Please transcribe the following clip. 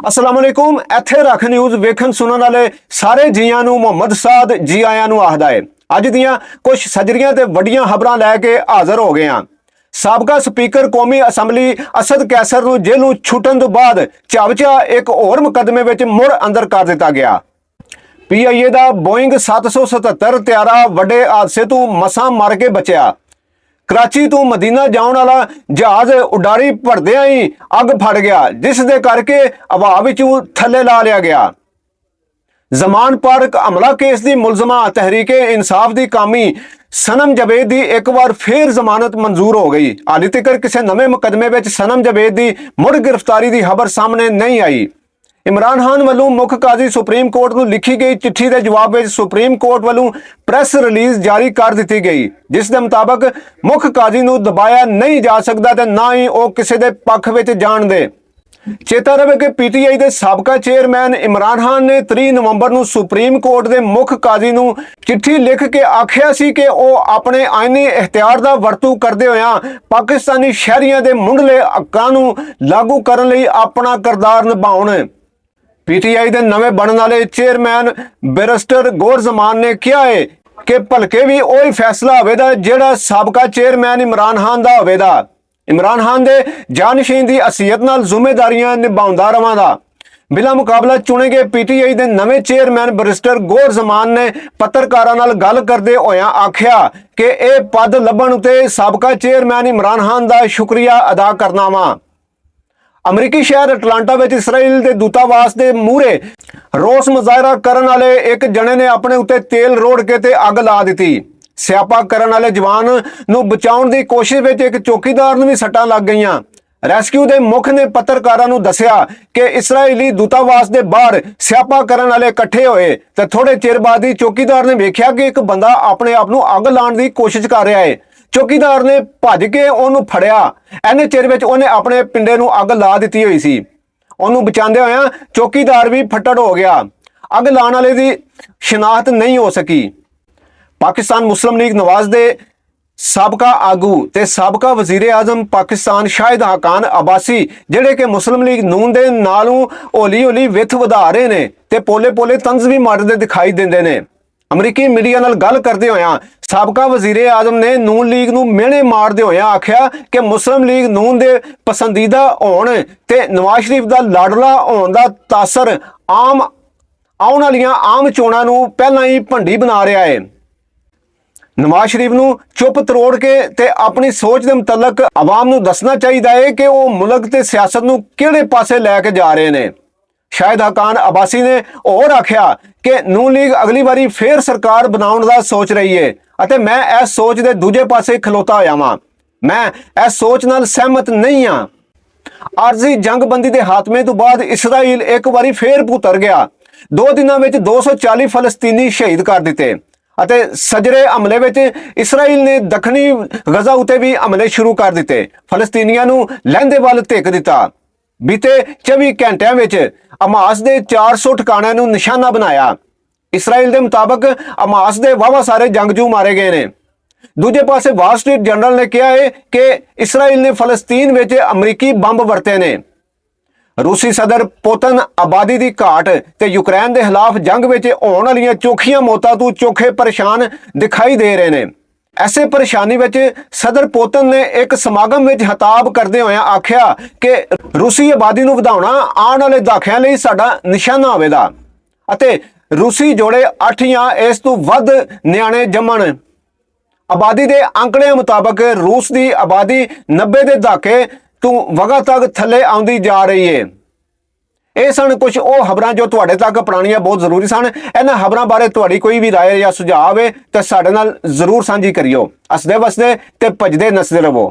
अस्सलाम वालेकुम। इत्थे रख न्यूज़ वेखन सुनन वाले सारे जियां नूं मुहम्मद साद जी आयां नूं आखदा है। अज दियां कुछ सजरियां ते वड्डियां खबरां लैके हाज़र हो गए हां। साबका स्पीकर कौमी असैंबली असद कैसर नूं जेलों छुट्टन तो बाद चावचा एक होर मुकदमे विच मुड़ अंदर कर दिता गया। PIA दा बोइंग 777 त्यारा वड्डे हादसे तो मसां मर के बचिया। कराची तो मदीना जाने वाला जहाज उडारी भरदियां ही अग फड़ गया, जिस दे करके हवा विचों थल्ले ला लिया गया। जमान पार्क हमला केस की मुलजमा तहरीके इंसाफ की कामी सनम जवेद की एक बार फिर जमानत मंजूर हो गई। हाली तक किसी नवे मुकदमे में सनम जवेद की मुड़ गिरफ्तारी की खबर सामने नहीं आई। इमरान खान वालों मुख काजी सुप्रीम कोर्ट को लिखी गई चिट्ठी के जवाब में सुप्रीम कोर्ट वालों प्रेस रिलीज जारी कर दी गई, जिस दे मुताबक मुख काजी को दबाया नहीं जा सकता ते ना ही वह किसी के पक्ष में जान दे। चेता रहे कि PTI के साबका चेयरमैन इमरान खान ने 3 नवंबर को सुप्रीम कोर्ट के मुख काजी को चिट्ठी लिख के आख्या सी कि वह अपने आईनी इख्तियार का वरतू करते हुए पाकिस्तानी शहरियों के मुंडले हकों को लागू करने लई अपना किरदार निभाउण। PTI के नवे बनने वाले चेयरमैन बैरिस्टर गौहर जमान ने कहा है कि भलके भी वही फैसला होवेगा जिहड़ा साबका चेयरमैन इमरान खान का होवेगा। इमरान खान के जानशीन की हसीयत नाल जिम्मेदारियां निभाउंदा रहांगा। बिला मुकाबला चुने गए PTI के नवे चेयरमैन बैरिस्टर गौहर जमान ने पत्रकारां नाल गल करदे होया आख्या कि यह पद लभण उते साबका चेयरमैन इमरान खान का शुक्रिया अदा करना वा। अमरीकी शहर अटलांटा में इसराइल के दूतावास के मूहरे रोस मुजाहरा करने वाले एक जने ने अपने उत्ते तेल रोड़ के ते अग ला दी। स्यापा करने वाले जवान नूं बचाउण दी कोशिश में एक चौकीदार नूं भी सट्टां लग गई। रेस्क्यू के मुख ने पत्रकारां नूं दस्सिया कि इसराइली दूतावास के बाहर स्यापा करने वाले इकट्ठे होए ते थोड़े चिर बाद ही चौकीदार ने वेख्या कि एक बंदा अपने आप नूं अग लाउण दी कोशिश कर रहा है। चौकीदार ने भज के उन्होंने फड़िया। इन्ने चिर विच उन्हें अपने पिंडे नूं अग ला दी हुई सी। उन्होंने बचाते हुए चौकीदार भी फट्टड़ हो गया। अग लाने वाले की शिनाख्त नहीं हो सकी। पाकिस्तान मुस्लिम लीग नवाज दे साबका आगू ते साबका वजीर आजम पाकिस्तान शाहिद हकान अब्बासी जिहड़े कि मुस्लिम लीग नून दे नालों हौली हौली विथ वधा रहे ने ते पोले पोले तंज भी मारदे दिखाई देंदे ने। अमरीकी मीडिया नाल गल करदे होया साबका वजीर आजम ने नून लीग नूं मेहणे मारदे होया आख्या कि मुस्लिम लीग नून दे पसंदीदा होण ते नवाज शरीफ दा लाडला होण दा तासर आम आउण वालीआं आम चोणां नूं पहलां ही भंडी बना रहा है। नवाज शरीफ नूं चुप तरोड़ के ते अपनी सोच के मुतलक आवाम नूं दसना चाहिए है कि वह मुल्क ते सियासत नूं किहड़े पासे लैके जा रहे हैं। शाहिद हकान अब्बासी ने और आख्या कि नून लीग अगली बारी फिर सरकार बनाउण दा सोच रही है अते मैं इस सोच के दूजे पासे खलोता होया वां। मैं इस सोच नाल सहमत नहीं हाँ। आरजी जंगबंदी के हातमे तो बाद इसराइल एक बारी फिर पुतर गया। 2 दिनों में 240 फलस्तीनी शहीद कर दिते अते सजरे हमले विच इसराइल ने दखनी गजा उते भी हमले शुरू कर दिते। फलस्तीनियां नूं लहंदे वल धिक दिता। बीते 24 घंटिया में हमास के 400 ठिकाणों नूं निशाना बनाया। इसराइल के मुताबक हमास के वावा सारे जंगजू मारे गए हैं। दूजे पासे वॉल स्ट्रीट जर्नल ने कहा है कि इसराइल ने फलस्तीन में अमरीकी बंब वरते ने। रूसी सदर पुतिन आबादी की घाट ते यूक्रेन के खिलाफ जंग में होने वाली चोखियां मौतां तो चोखे परेशान दिखाई दे रहे हैं। ऐसे परेशानी में सदर पुतिन ने एक समागम में खिताब करते हुए आख्या कि रूसी आबादी को वधाउणा आने वाले दहाकिਆਂ ਲਈ साडा निशाना होवेगा अते रूसी जोड़े 8 या इस तो वध न्याणे जम्मण। आबादी के आंकड़िਆਂ मुताबक रूस की आबादी 90 के दहाके तो वगा तक थले आउंदी जा रही है। ये सन कुछ वो खबरां जो तुहाडे तक अपनाणियां बहुत जरूरी सन। इन्हां खबरां बारे तुहाडी कोई भी राय या सुझाव है तो साडे नाल जरूर साझी करियो। हसदे वसदे ते भजदे नसदे रहो।